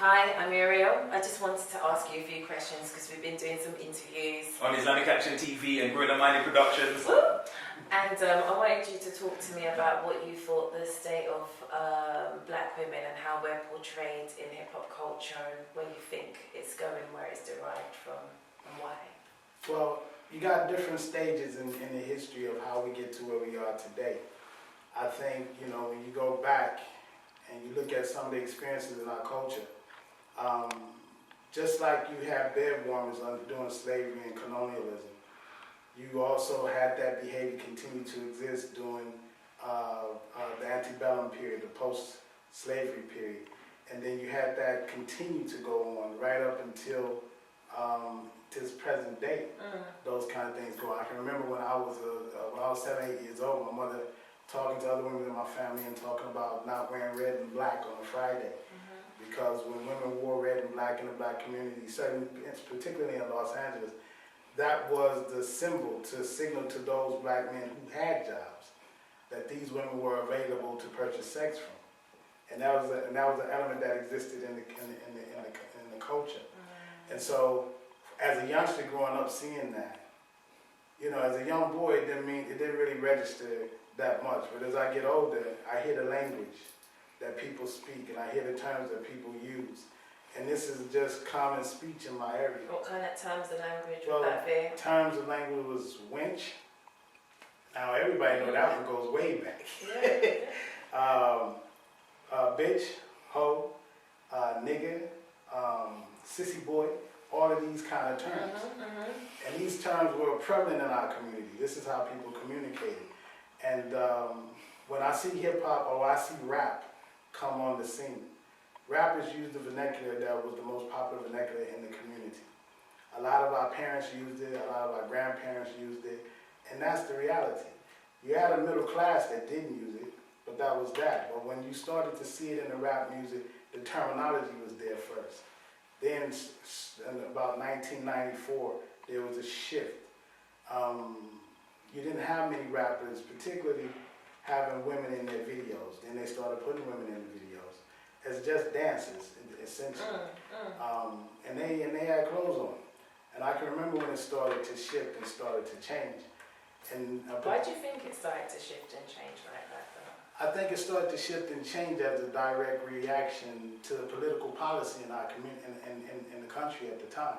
Hi, I'm Muriel. I just wanted to ask you a few questions because we've been doing some interviews on Islamic Action TV and Gorilla Minded Productions. And I wanted you to talk to me about what you thought the state of black women and how we're portrayed in hip-hop culture and where you think it's going, where it's derived from, and why. Well, you got different stages in the history of how we get to where we are today. I think, when you go back and you look at some of the experiences in our culture, just like you have bed warmers during slavery and colonialism, you also had that behavior continue to exist during the antebellum period, the post-slavery period. And then you had that continue to go on right up until this present day. Those kind of things go on. I can remember when I was 7, 8 years old, my mother talking to other women in my family and talking about not wearing red and black on a Friday. Because when women wore red and black in the black community, particularly in Los Angeles, that was the symbol to signal to those black men who had jobs that these women were available to purchase sex from, and that was an element that existed in the culture. And so, as a youngster growing up, seeing that, as a young boy, it didn't really register that much. But as I get older, I hear the language that people speak, and I hear the terms that people use. And this is just common speech in my area. What kind of terms of language would that be? Terms of language was wench. Now everybody know that one goes way back. Bitch, hoe, nigger, sissy boy, all of these kind of terms. And these terms were prevalent in our community. This is how people communicated. And when I see hip hop or I see rap come on the scene, rappers used the vernacular that was the most popular vernacular in the community. A lot of our parents used it, a lot of our grandparents used it, and that's the reality. You had a middle class that didn't use it, but that was that. But when you started to see it in the rap music, the terminology was there first. Then, in about 1994, there was a shift. You didn't have many rappers, particularly having women in their videos. Then they started putting women in the videos as just dancers, essentially. And they had clothes on. And I can remember when it started to shift and started to change. And why do you think it started to shift and change like that, though? I think it started to shift and change as a direct reaction to the political policy in our community, in the country at the time.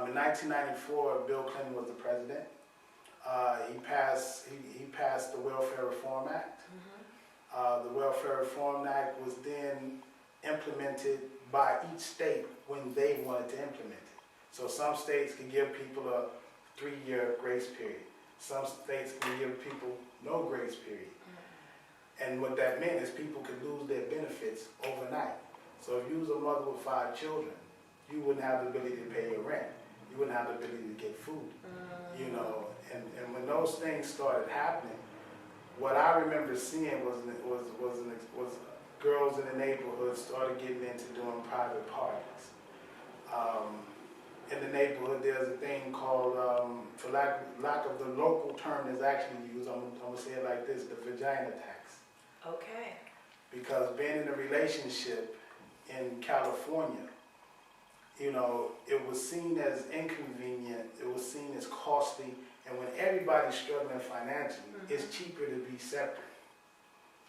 In 1994, Bill Clinton was the president. He passed the Welfare Reform Act. The Welfare Reform Act was then implemented by each state when they wanted to implement it. So some states could give people a 3-year grace period. Some states can give people no grace period. And what that meant is people could lose their benefits overnight. So if you was a mother with 5 children, you wouldn't have the ability to pay your rent. You wouldn't have the ability to get food. And when those things started happening, what I remember seeing was girls in the neighborhood started getting into doing private parties. In the neighborhood, there's a thing called, for lack of the local term that's actually used, I'm gonna say it like this, the vagina tax. Okay. Because being in a relationship in California, it was seen as inconvenient, it was seen as costly, and when everybody's struggling financially, it's cheaper to be separate.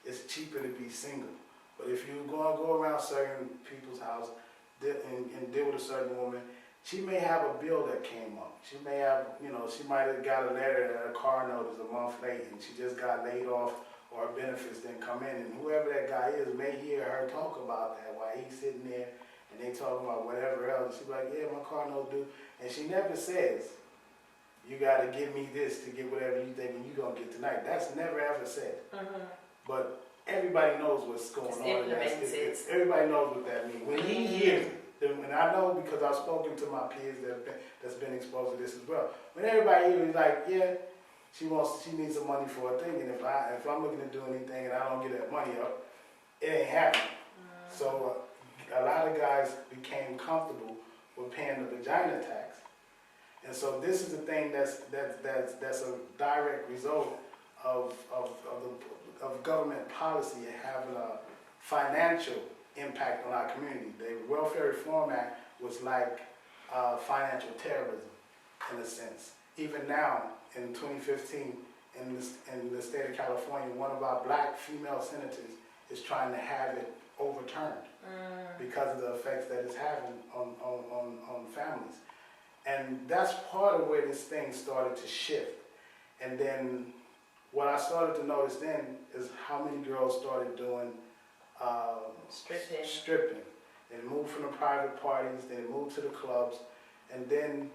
It's cheaper to be single. But if you're going to go around certain people's house and deal with a certain woman, she may have a bill that came up. She may have, she might have got a letter that her car note is a month late and she just got laid off or her benefits didn't come in. And whoever that guy is may hear her talk about that while he's sitting there and they talking about whatever else. She's like, yeah, my car note due. And she never says, you got to give me this to get whatever you think you're going to get tonight. That's never ever said. But everybody knows what's going on. Everybody knows what that means. When he hears it, and I know because I've spoken to my peers that's been exposed to this as well. When everybody hears it, like, yeah, she needs some money for a thing, and if I'm looking to do anything and I don't get that money up, it ain't happening. So a lot of guys became comfortable with paying the vagina tax. And so this is the thing that's a direct result of government policy and having a financial impact on our community. The Welfare Reform Act was like financial terrorism in a sense. Even now, in 2015, in the state of California, one of our black female senators is trying to have it overturned because of the effects that it's having on families. And that's part of where this thing started to shift. And then what I started to notice then is how many girls started doing stripping. They moved from the private parties, they moved to the clubs, and then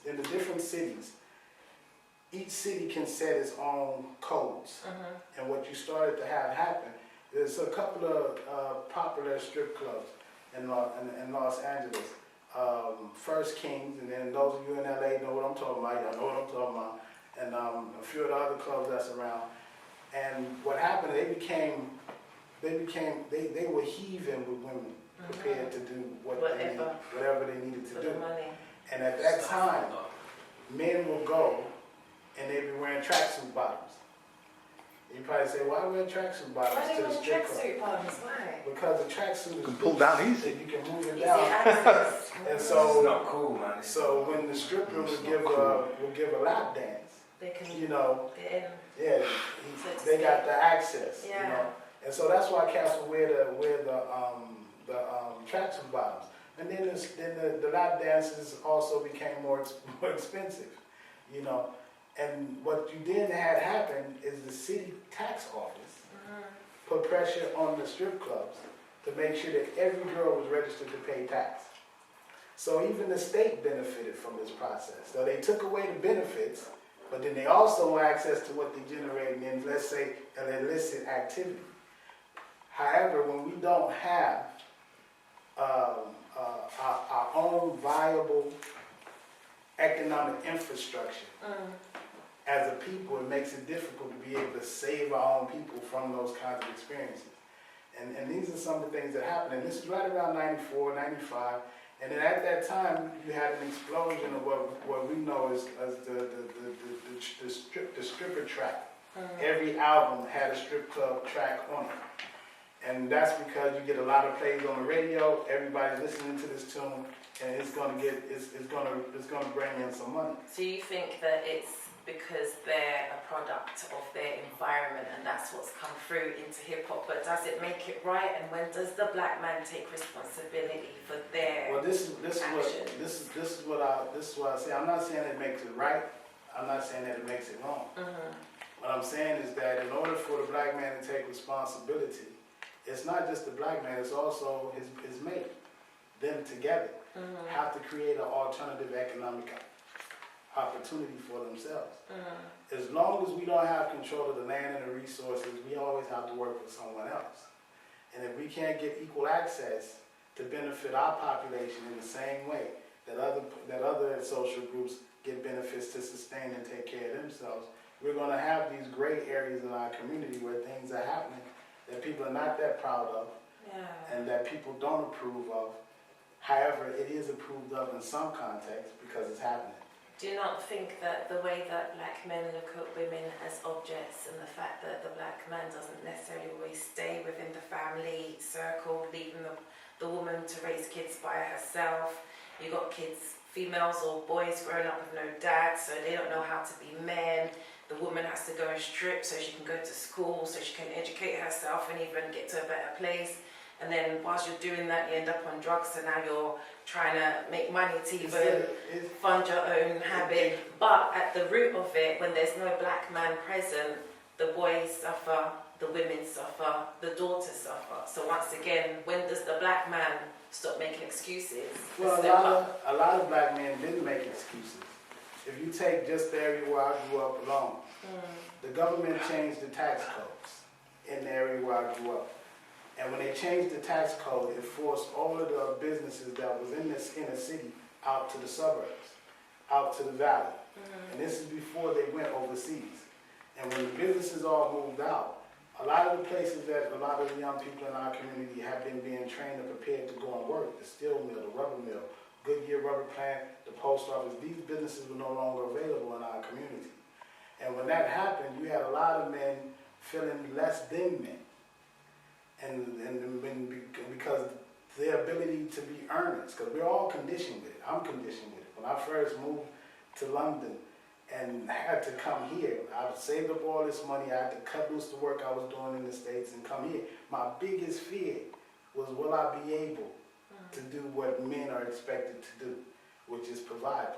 in the different cities, each city can set its own codes. And what you started to have happen, there's a couple of popular strip clubs in Los Angeles. First Kings, and then those of you in LA know what I'm talking about. Y'all know what I'm talking about. And a few of the other clubs that's around. And what happened? They were heaving with women, prepared to do whatever they needed to do. And at that time, men will go and they'd be wearing tracksuit bottoms. You probably say, why wear tracksuit bottoms Why to the do strip you club? tracksuit bottoms? Why? Because the tracksuit is can pull down easy. You can move it Easy down. access. And It's so, not cool, man. so when the stripper It's would not give a lap dance, They can you know, get in. yeah, they got the access, you Yeah. know, and so that's why cats will wear the tracksuit bottoms. And then the lap dances also became more expensive, you know. And what you then had happen is the city tax office put pressure on the strip clubs to make sure that every girl was registered to pay tax. So even the state benefited from this process. So they took away the benefits, but then they also want access to what they generate in, let's say, an illicit activity. However, when we don't have our own viable economic infrastructure, as a people, it makes it difficult to be able to save our own people from those kinds of experiences. And these are some of the things that happen. And this is right around 94, 95. And then at that time, you had an explosion of what we know as the stripper track. Every album had a strip club track on it. And that's because you get a lot of plays on the radio, everybody's listening to this tune, and it's gonna bring in some money. So you think that it's because they're a product of their environment and that's what's come through into hip hop, but does it make it right? And when does the black man take responsibility for their this is what I say. I'm not saying it makes it right. I'm not saying that it makes it wrong. What I'm saying is that in order for the black man to take responsibility, it's not just the black man, it's also his mate. Them together have to create an alternative economic opportunity for themselves. As long as we don't have control of the land and the resources, we always have to work with someone else. And if we can't get equal access to benefit our population in the same way that other social groups get benefits to sustain and take care of themselves, we're going to have these gray areas in our community where things are happening that people are not that proud of and that people don't approve of. However, it is approved of in some contexts because it's happening. Do you not think that the way that black men look at women as objects and the fact that the black man doesn't necessarily always stay within the family circle, leaving the woman to raise kids by herself, you got kids, females or boys growing up with no dad, so they don't know how to be men. The woman has to go and strip so she can go to school, so she can educate herself and even get to a better place. And then whilst you're doing that, you end up on drugs, so now you're trying to make money to even fund your own habit. But at the root of it, when there's no black man present, the boys suffer, the women suffer, the daughters suffer. So once again, when does the black man stop making excuses? Well, a lot of black men didn't make excuses. If you take just the area where I grew up alone, the government changed the tax codes in the area where I grew up. And when they changed the tax code, it forced all of the businesses that was in this inner city out to the suburbs, out to the valley. And this is before they went overseas. And when the businesses all moved out, a lot of the places that a lot of the young people in our community have been being trained and prepared to go and work, the steel mill, the rubber mill, Goodyear rubber plant, the post office, these businesses were no longer available in our community. And when that happened, you had a lot of men feeling less than men. because their ability to be earnest, because we're all conditioned with it. I'm conditioned with it. When I first moved to London and had to come here, I saved up all this money. I had to cut loose the work I was doing in the States and come here. My biggest fear was, will I be able to do what men are expected to do, which is provide.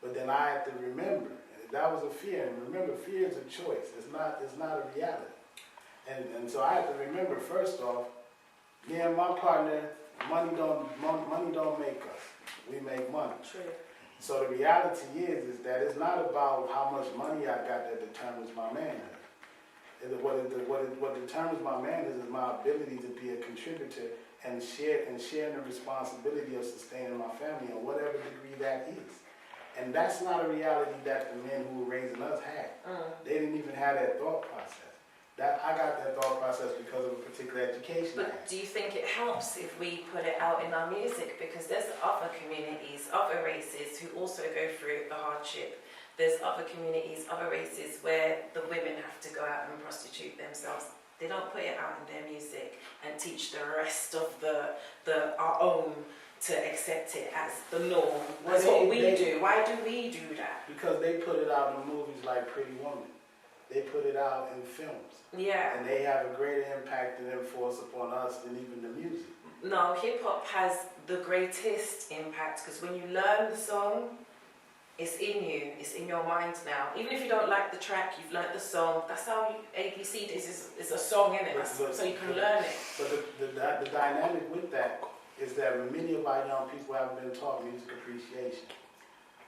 But then I had to remember, and that was a fear. And remember, fear is a choice. It's not a reality. And so I had to remember, first off, me and my partner, money don't make us. We make money. True. So the reality is that it's not about how much money I got that determines my manhood. What determines my manhood is my ability to be a contributor and sharing the responsibility of sustaining my family in whatever degree that is. And that's not a reality that the men who were raising us had. They didn't even have that thought process. I got that thought process because of a particular education. But do you think it helps if we put it out in our music? Because there's other communities, other races who also go through the hardship. There's other communities, other races where the women have to go out and prostitute themselves. They don't put it out in their music and teach the rest of our own to accept it as the norm. That's what we do. Why do we do that? Because they put it out in movies like Pretty Woman. They put it out in films. Yeah. And they have a greater impact and influence upon us than even the music. No, hip hop has the greatest impact because when you learn the song, it's in you, it's in your mind now. Even if you don't like the track, you've learned the song. That's how ABC is a song, in it, so you can learn it. But the dynamic with that is that many of our young people haven't been taught music appreciation.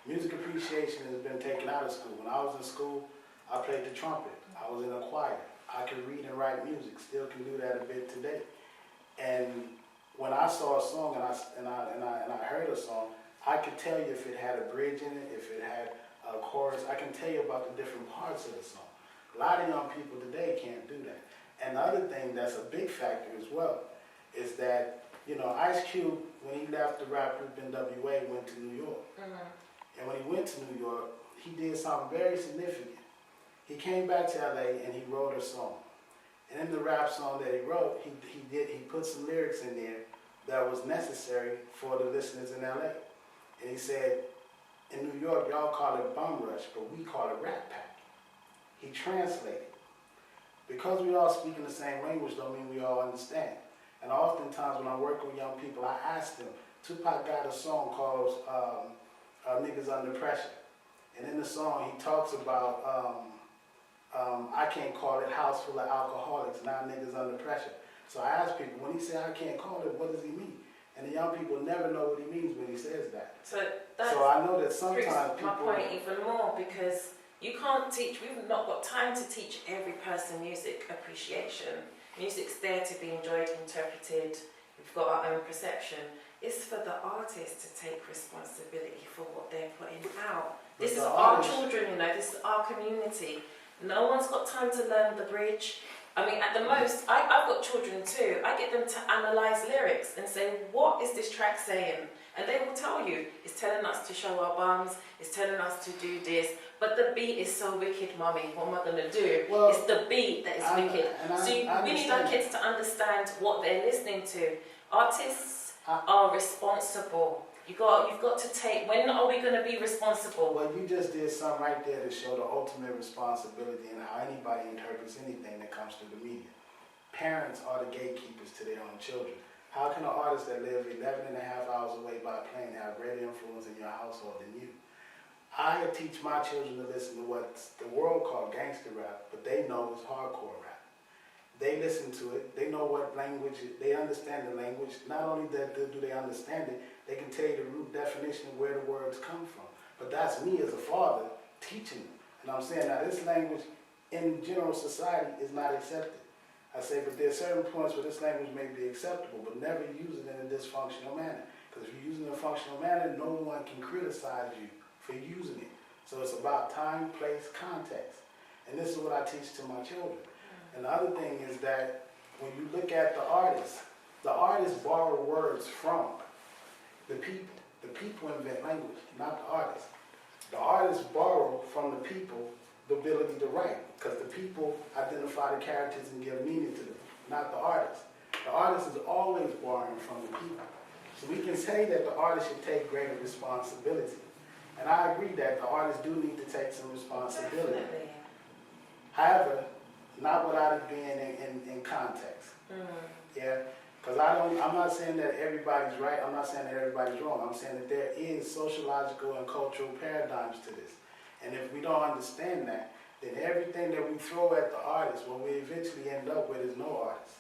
Music appreciation has been taken out of school. When I was in school, I played the trumpet. I was in a choir. I could read and write music. Still can do that a bit today. And when I saw a song and I heard a song, I could tell you if it had a bridge in it, if it had a chorus. I can tell you about the different parts of the song. A lot of young people today can't do that. And the other thing that's a big factor as well is that, Ice Cube, when he left the rap group NWA, went to New York. And when he went to New York, he did something very significant. He came back to LA and he wrote a song. And in the rap song that he wrote, he put some lyrics in there that was necessary for the listeners in LA. And he said, in New York, y'all call it bum rush, but we call it rat pack. He translated. Because we all speak in the same language don't mean we all understand. And oftentimes when I work with young people, I ask them, Tupac got a song called Niggas Under Pressure. And in the song, he talks about, I can't call it house full of alcoholics, now niggas under pressure. So I ask people, when he says I can't call it, what does he mean? And the young people never know what he means when he says that. So I know that sometimes people... my point even more, because you can't teach, we've not got time to teach every person music appreciation. Music's there to be enjoyed, interpreted, we've got our own perception. It's for the artists to take responsibility for what they're putting out. This is our children, this is our community. No one's got time to learn the bridge. I mean, at the most, I've got children too. I get them to analyse lyrics and say, what is this track saying? And they will tell you, it's telling us to show our bums, it's telling us to do this, but the beat is so wicked, mummy, what am I going to do? Well, it's the beat that is wicked. We need our kids to understand what they're listening to. Artists are responsible. You've got to take, when are we going to be responsible? Well, you just did something right there to show the ultimate responsibility in how anybody interprets anything that comes through the media. Parents are the gatekeepers to their own children. How can an artist that lives 11 and a half hours away by plane have greater influence in your household than you? I teach my children to listen to what the world calls gangster rap, but they know it's hardcore rap. They listen to it, they know what language, they understand the language. Not only that do they understand it, they can tell you the root definition of where the words come from. But that's me as a father teaching them. And I'm saying now this language in general society is not accepted. I say, but there are certain points where this language may be acceptable, but never use it in a dysfunctional manner. Because if you're using it in a functional manner, no one can criticize you for using it. So it's about time, place, context. And this is what I teach to my children. And the other thing is that when you look at the artists borrow words from the people. The people invent language, not the artists. The artists borrow from the people the ability to write, because the people identify the characters and give meaning to them. not the artist. The artist is always borrowing from the people. So we can say that the artist should take greater responsibility. And I agree that the artists do need to take some responsibility. Definitely. However, not without it being in context. Yeah? Because I'm not saying that everybody's right, I'm not saying that everybody's wrong. I'm saying that there is sociological and cultural paradigms to this. And if we don't understand that, then everything that we throw at the artist, what we eventually end up with is no artist.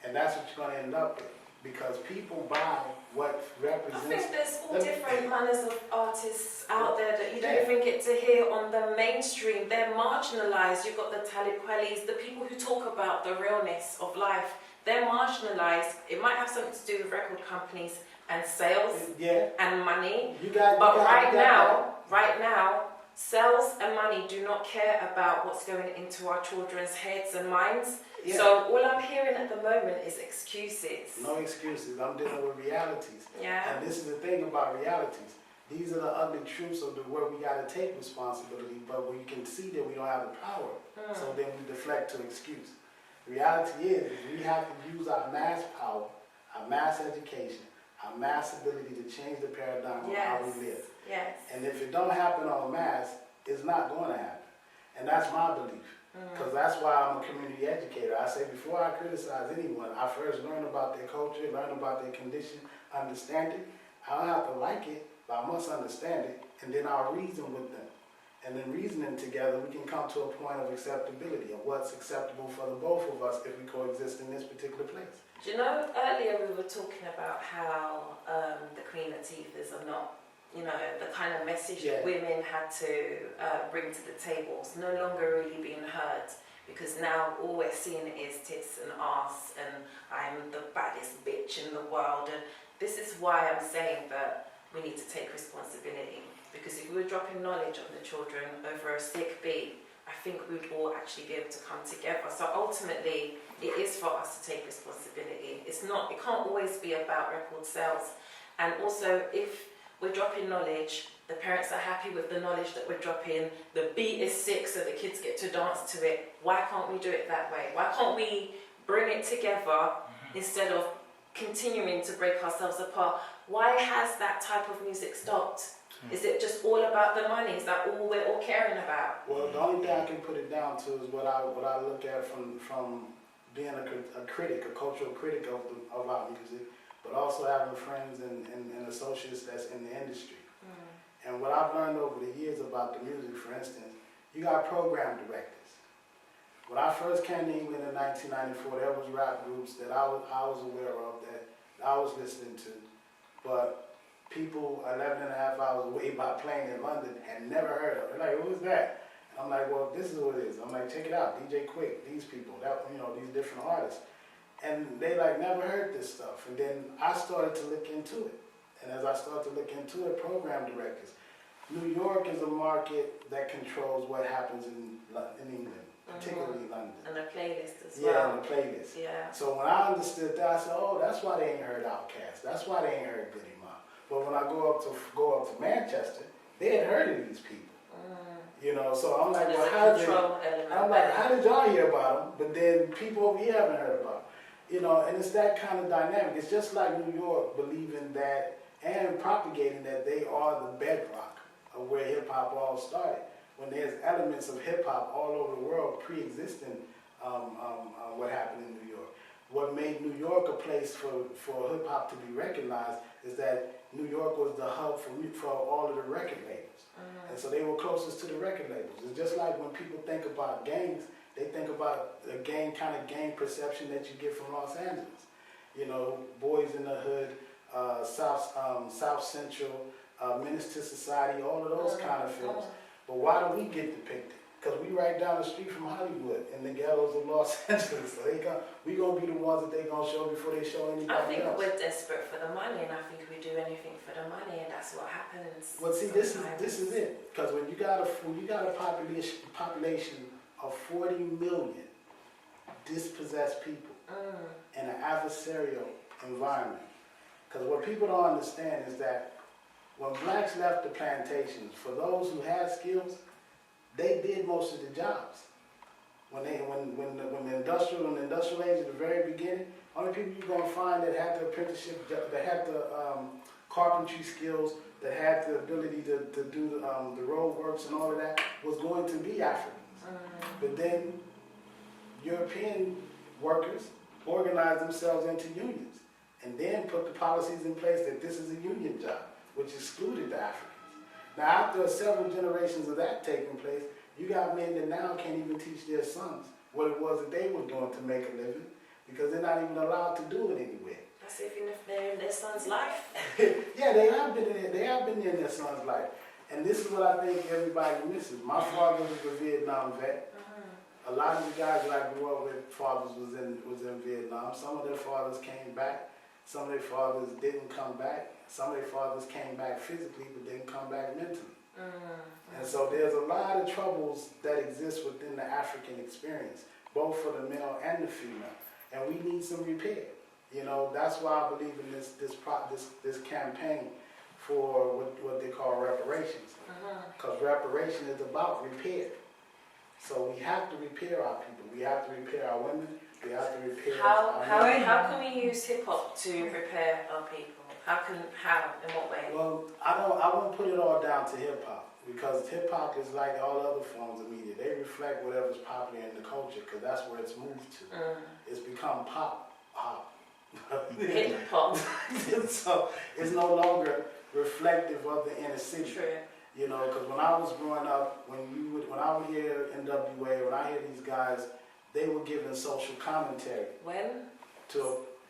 And that's what you're going to end up with. Because people buy what represents... I think there's all different manners of artists out there that you don't even get to hear on the mainstream. They're marginalised. You've got the Talib Kweli's, the people who talk about the realness of life. They're marginalised. It might have something to do with record companies and sales and money. Right now, sales and money do not care about what's going into our children's heads and minds. Yeah. So all I'm hearing at the moment is excuses. No excuses. I'm dealing with realities. Yeah. And this is the thing about realities. These are the ugly truths of where we got to take responsibility, but we can see that we don't have the power. So then we deflect to excuse. The reality is we have to use our mass power, our mass education, our mass ability to change the paradigm of how we live. Yes. And if it don't happen en masse, it's not going to happen. And that's my belief. Because that's why I'm a community educator. I say before I criticize anyone, I first learn about their culture, learn about their condition, understand it. I don't have to like it, but I must understand it, and then I'll reason with them. And then reasoning together, we can come to a point of acceptability, of what's acceptable for the both of us if we coexist in this particular place. Do you know, earlier we were talking about how the Queen Latifahs are not, you know, the kind of message that women had to bring to the table is no longer really being heard, because now all we're seeing is tits and arse and I'm the baddest bitch in the world. And this is why I'm saying that we need to take responsibility, because if we were dropping knowledge on the children over a sick beat, I think we'd all actually be able to come together. So ultimately, it is for us to take responsibility. It can't always be about record sales. And also, if we're dropping knowledge, the parents are happy with the knowledge that we're dropping, the beat is sick so the kids get to dance to it. Why can't we do it that way? Why can't we bring it together instead of continuing to break ourselves apart? Why has that type of music stopped? Is it just all about the money? Is that all we're all caring about? Well, the only thing I can put it down to is what I look at from being a critic, a cultural critic of our music, but also having friends and associates that's in the industry. And what I've learned over the years about the music, for instance, you got program directors. When I first came to England in 1994, there was rap groups that I was aware of, that I was listening to, but people 11 and a half hours away by plane in London had never heard of it. They're like, who's that? And I'm like, well, this is what it is. I'm like, check it out, DJ Quick, these people, these different artists. And they never heard this stuff. And then I started to look into it. And as I started to look into it, program directors. New York is a market that controls what happens in England, particularly London. And the playlist as well. Yeah, and the playlist. Yeah. So when I understood that, I said, oh, that's why they ain't heard Outkast. That's why they ain't heard Goody Mob. But when I go up to Manchester, they had heard of these people. So I'm like, well, how did y'all hear about them? But then people over here haven't heard about them. And it's that kind of dynamic. It's just like New York believing that and propagating that they are the bedrock of where hip-hop all started. When there's elements of hip-hop all over the world pre-existing what happened in New York. What made New York a place for hip-hop to be recognized is that New York was the hub for all of the record labels. And so they were closest to the record labels. It's just like when people think about gangs, they think about the gang perception that you get from Los Angeles. Boys in the Hood, South Central, Menace to Society, all of those kind of films. But why do we get depicted? Because we right down the street from Hollywood, in the ghettos of Los Angeles. So we gonna be the ones that they gonna show before they show anybody else. I think we're desperate for the money, and I think we do anything for the money, and that's what happens. Well, see, this is it. Because when you got a population of 40 million dispossessed people in an adversarial environment. Because what people don't understand is that when blacks left the plantations, for those who had skills, they did most of the jobs. When the industrial age at the very beginning, only people you're gonna find that had the apprenticeship, that had the carpentry skills, that had the ability to do the road works and all of that was going to be Africans. But then European workers organized themselves into unions and then put the policies in place that this is a union job, which excluded the Africans. Now, after several generations of that taking place, you got men that now can't even teach their sons what it was that they were doing to make a living because they're not even allowed to do it anywhere. That's even if they're in their son's life. Yeah, they have been in their son's life. And this is what I think everybody misses. My father was a Vietnam vet. A lot of the guys that I grew up with, fathers was in Vietnam. Some of their fathers came back. Some of their fathers didn't come back. Some of their fathers came back physically, but didn't come back mentally. And so there's a lot of troubles that exist within the African experience, both for the male and the female. And we need some repair. You know, that's why I believe in this campaign for what they call reparations. Because reparation is about repair. So we have to repair our people. We have to repair our women. We have to repair our men. How can we use hip hop to repair our people? How? In what way? Well, I won't put it all down to hip hop because hip hop is like all other forms of media. They reflect whatever's popular in the culture because that's where it's moved to. It's become pop. Hip hop. So it's no longer reflective of the inner city. True. You know, because when I was growing up, when I would hear NWA, when I hear these guys, they were giving social commentary. When?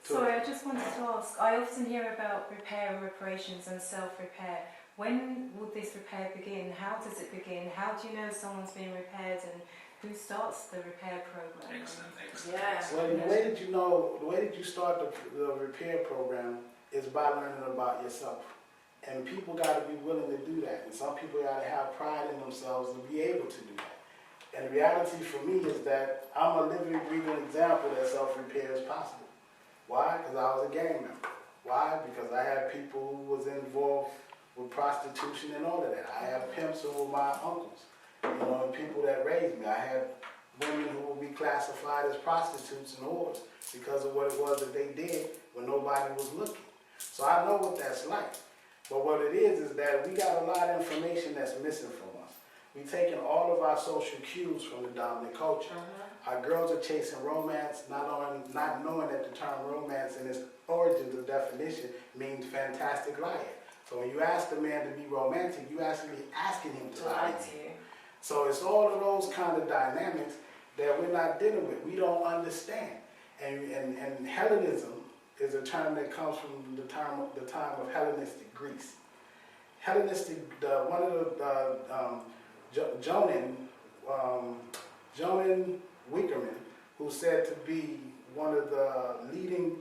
Sorry, I just wanted to ask. I often hear about repair and reparations and self-repair. When will this repair begin? How does it begin? How do you know someone's being repaired, and who starts the repair program? Excellent. Yeah. Well, the way that you start the repair program is by learning about yourself. And people got to be willing to do that. And some people got to have pride in themselves to be able to do that. And the reality for me is that I'm a living, breathing example that self-repair is possible. Why? Because I was a gang member. Why? Because I had people who was involved with prostitution and all of that. I have pimps who were my uncles, you know, and people that raised me. I had women who would be classified as prostitutes and whores because of what it was that they did when nobody was looking. So I know what that's like. But what it is that we got a lot of information that's missing from us. We've taken all of our social cues from the dominant culture. Our girls are chasing romance, not knowing that the term romance in its origins of definition means fantastic liar. So when you ask the man to be romantic, you actually asking him to lie to you. So it's all of those kind of dynamics that we're not dealing with. We don't understand. And Hellenism is a term that comes from the time of Hellenistic Greece. One of the Jonan Wickerman, who's said to be one of the leading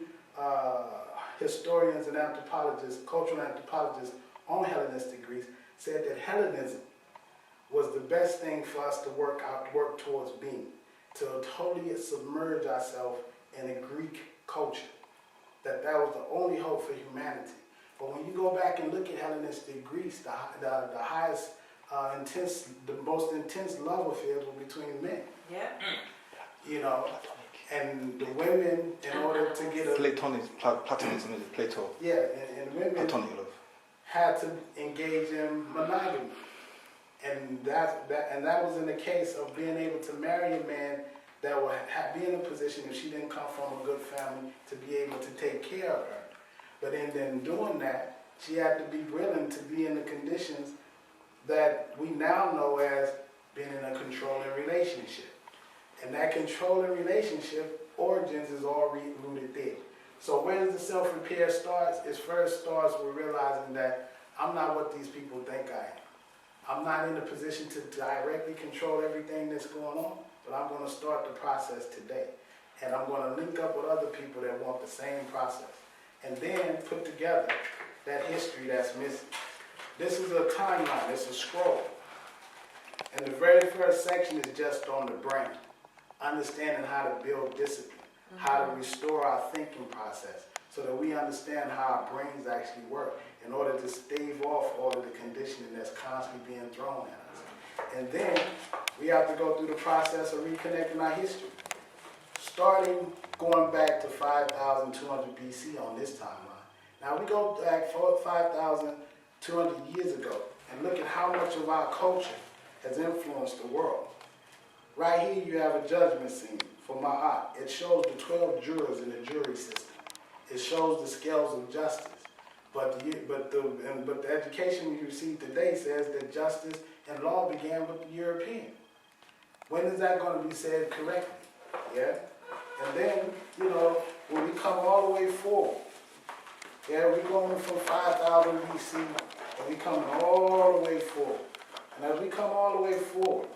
historians and anthropologists, cultural anthropologists on Hellenistic Greece, said that Hellenism was the best thing for us to work towards being, to totally submerge ourselves in a Greek culture. That was the only hope for humanity. But when you go back and look at Hellenistic Greece, the highest, the most intense love affairs were between men. Yeah. You know, and the women, in order to get a... Platonism is Plato. Yeah, and women Platonic love. had to engage in monogamy. And that was in the case of being able to marry a man that would be in a position, if she didn't come from a good family, to be able to take care of her. But in doing that, she had to be willing to be in the conditions that we now know as being in a controlling relationship. And that controlling relationship origins is all rooted there. So where does the self-repair start? It first starts with realizing that I'm not what these people think I am. I'm not in a position to directly control everything that's going on, but I'm going to start the process today. And I'm going to link up with other people that want the same process. And then put together that history that's missing. This is a timeline, it's a scroll. And the very first section is just on the brain. Understanding how to build discipline, how to restore our thinking process, so that we understand how our brains actually work in order to stave off all of the conditioning that's constantly being thrown at us. And then we have to go through the process of reconnecting our history. Starting going back to 5,200 BC on this timeline. Now we go back 5,200 years ago and look at how much of our culture has influenced the world. Right here you have a judgment scene for Ma'at. It shows the 12 jurors in the jury system. It shows the scales of justice. But the education we receive today says that justice and law began with the European. When is that going to be said correctly? Yeah? And then, when we come all the way forward, we're going from 5,000 BC, and we come all the way forward. And as we come all the way forward,